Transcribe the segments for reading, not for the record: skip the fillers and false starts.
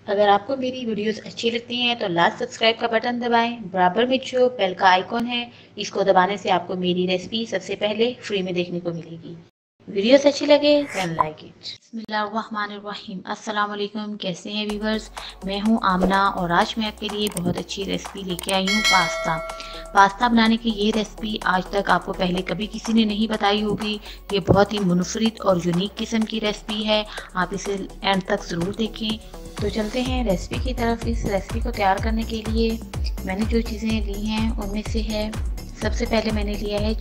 अगर आपको मेरी वीडियोस अच्छी लगती हैं तो लाल सब्सक्राइब का बटन दबाएं। बराबर में जो बेल का आइकॉन है, इसको दबाने से आपको मेरी रेसिपी सबसे पहले फ्री में देखने को मिलेगी। वीडियोस अच्छी लगे देन लाइक इट। बिस्मिल्लाहिर्रहमानिर्रहीम। अस्सलाम वालेकुम। कैसे हैं व्यूवर्स? मैं हूं आमना और आज मैं आपके लिए बहुत अच्छी रेसिपी लेके आई हूं पास्ता बनाने की। ये रेसिपी आज तक आपको पहले कभी किसी ने नहीं बताई होगी। ये बहुत ही मुनफरिद और यूनिक किस्म की रेसिपी है। आप इसे एंड तक ज़रूर देखें। तो चलते हैं रेसिपी की तरफ। इस रेसिपी को तैयार करने के लिए मैंने जो चीज़ें ली हैं उनमें से है, सबसे पहले मैंने लिया है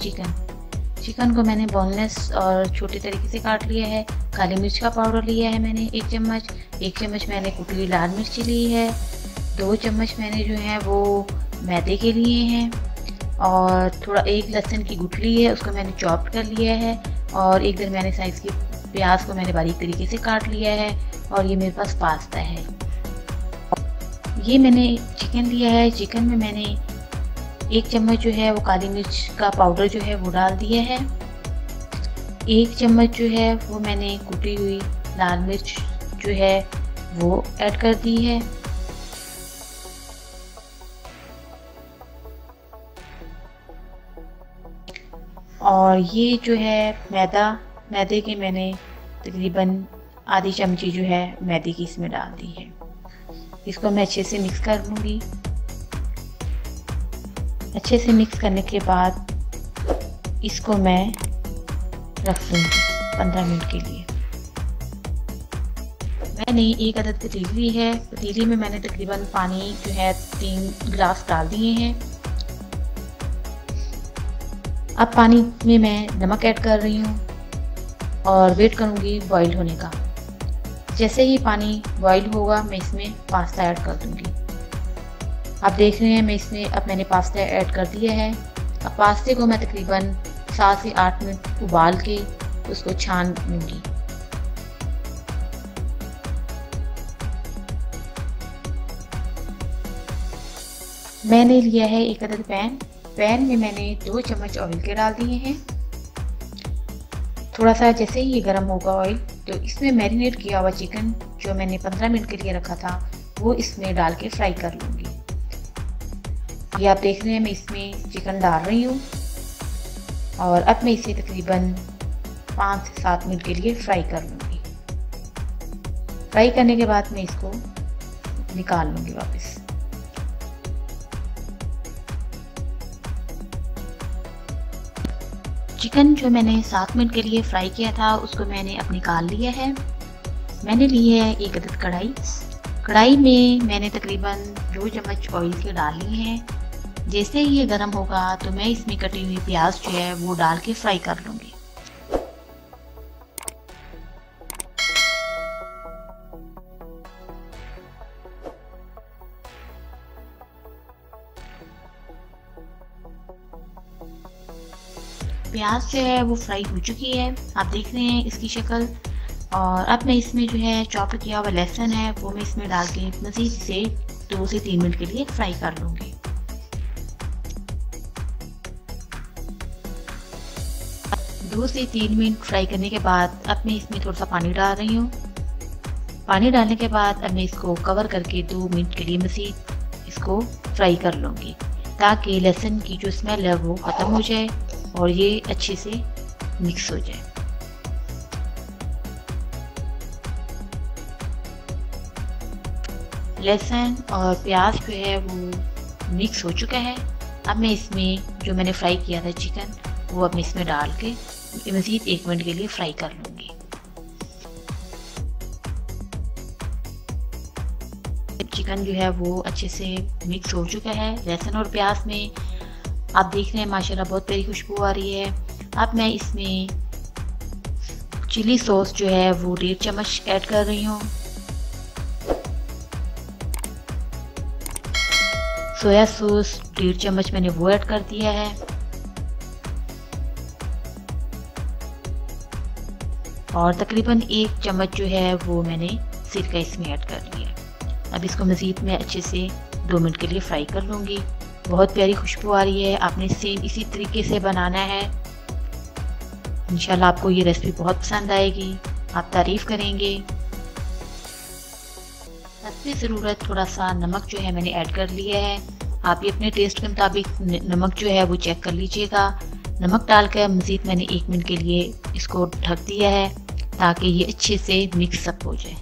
चिकन को मैंने बोनलेस और छोटे तरीके से काट लिया है। काली मिर्च का पाउडर लिया है मैंने 1 चम्मच मैंने कुटी लाल मिर्ची ली है। 2 चम्मच मैंने जो है वो मैदे के लिए हैं और थोड़ा 1 लहसुन की गुठली है, उसको मैंने चॉप कर लिया है। और एक दरमियाने साइज़ की प्याज को मैंने बारीक तरीके से काट लिया है। और ये मेरे पास पास्ता है। ये मैंने चिकन लिया है। चिकन में मैंने 1 चम्मच जो है वो काली मिर्च का पाउडर जो है वो डाल दिया है। 1 चम्मच जो है वो मैंने कुटी हुई लाल मिर्च जो है वो ऐड कर दी है। और ये जो है मैदे के मैंने तकरीबन आधी चमची जो है मैदे की इसमें डाल दी है। इसको मैं अच्छे से मिक्स कर लूँगी। अच्छे से मिक्स करने के बाद इसको मैं रख दूँगी 15 मिनट के लिए। मैंने 1 अदद पतीली है। पतीली में मैंने तकरीबन पानी जो है 3 गिलास डाल दिए हैं। अब पानी में मैं नमक ऐड कर रही हूँ और वेट करूँगी बॉईल होने का। जैसे ही पानी बॉईल होगा मैं इसमें पास्ता ऐड कर दूँगी। आप देख रहे हैं मैंने पास्ता ऐड कर दिया है। अब पास्ते को मैं तकरीबन 7 से 8 मिनट उबाल के उसको छान लूँगी। मैंने लिया है 1 अदद पैन में मैंने 2 चम्मच ऑयल के डाल दिए हैं। थोड़ा सा जैसे ही ये गर्म होगा ऑयल, तो इसमें मैरिनेट किया हुआ चिकन जो मैंने 15 मिनट के लिए रखा था वो इसमें डाल के फ्राई कर लूँगी। ये आप देख रहे हैं मैं इसमें चिकन डाल रही हूँ और अब मैं इसे तकरीबन 5 से 7 मिनट के लिए फ्राई कर लूँगी। फ्राई करने के बाद मैं इसको निकाल लूँगी वापस। चिकन जो मैंने 7 मिनट के लिए फ्राई किया था उसको मैंने अब निकाल लिया है। मैंने ली है 1 अदद कढ़ाई में मैंने तकरीबन 2 चम्मच ऑयल के डाल लिए हैं। जैसे ही ये गर्म होगा तो मैं इसमें कटी हुई प्याज जो है वो डाल के फ्राई कर लूँगी। प्याज जो है वो फ्राई हो चुकी है, आप देख रहे हैं इसकी शक्ल। और अब मैं इसमें जो है चॉप किया हुआ लहसुन है वो मैं इसमें डाल के मज़ीद से 2 से 3 मिनट के लिए फ्राई कर लूँगी। 2 से 3 मिनट फ्राई करने के बाद अब मैं इसमें थोड़ा सा पानी डाल रही हूँ। पानी डालने के बाद अब मैं इसको कवर करके 2 मिनट के लिए मज़ीद इसको फ्राई कर लूँगी ताकि लहसुन की जो स्मेल है वो ख़त्म हो जाए और ये अच्छे से मिक्स हो जाए। लहसुन और प्याज जो है वो मिक्स हो चुका है। अब मैं इसमें जो मैंने फ्राई किया था चिकन वो अब मैं इसमें डाल के मज़ीद 1 मिनट के लिए फ्राई कर लूँगी। चिकन जो है वो अच्छे से मिक्स हो चुका है लहसुन और प्याज में। आप देख रहे हैं माशाल्लाह बहुत प्यारी खुशबू आ रही है। अब मैं इसमें चिली सॉस जो है वो 1.5 चम्मच ऐड कर रही हूँ। सोया सॉस 1.5 चम्मच मैंने वो ऐड कर दिया है। और तकरीबन 1 चम्मच जो है वो मैंने सिरका इसमें ऐड कर लिया। अब इसको मज़ीद मैं अच्छे से 2 मिनट के लिए फ्राई कर लूँगी। बहुत प्यारी खुशबू आ रही है। आपने सेम इसी तरीके से बनाना है। इंशाल्लाह आपको ये रेसिपी बहुत पसंद आएगी, आप तारीफ़ करेंगे। फिर ज़रूरत थोड़ा सा नमक जो है मैंने ऐड कर लिया है। आप भी अपने टेस्ट के मुताबिक नमक जो है वो चेक कर लीजिएगा। नमक डालकर मज़ीद मैंने 1 मिनट के लिए इसको ढक दिया है ताकि ये अच्छे से मिक्स अप हो जाए।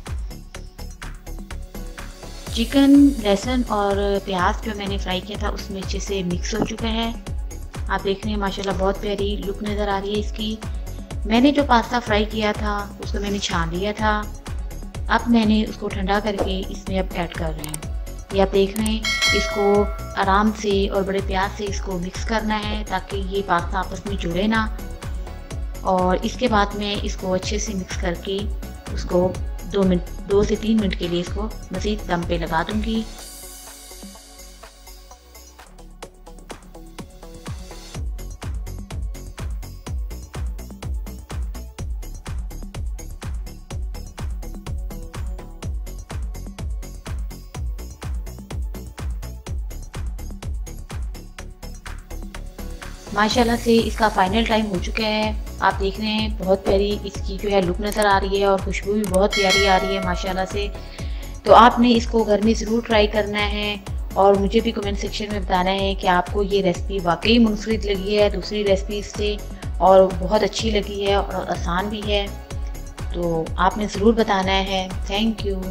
चिकन, लहसुन और प्याज जो मैंने फ्राई किया था उसमें अच्छे से मिक्स हो चुका है। आप देख रहे हैं माशाल्लाह बहुत प्यारी लुक नज़र आ रही है इसकी। मैंने जो पास्ता फ्राई किया था उसको मैंने छान लिया था। अब मैंने उसको ठंडा करके इसमें अब ऐड कर रहे हैं। ये आप देख रहे हैं, इसको आराम से और बड़े प्यार से इसको मिक्स करना है ताकि ये पास्ता आपस में जुड़े ना। और इसके बाद मैं इसको अच्छे से मिक्स करके उसको 2 से 3 मिनट के लिए इसको मज़ीद दम पे लगा दूंगी। माशाल्लाह से इसका फाइनल टाइम हो चुका है। आप देख रहे हैं बहुत प्यारी इसकी जो है लुक नज़र आ रही है और खुशबू भी बहुत प्यारी आ रही है माशाल्लाह से। तो आपने इसको घर में ज़रूर ट्राई करना है और मुझे भी कमेंट सेक्शन में बताना है कि आपको ये रेसिपी वाकई मुनफरिद लगी है दूसरी रेसिपी से और बहुत अच्छी लगी है और आसान भी है। तो आपने ज़रूर बताना है। Thank you.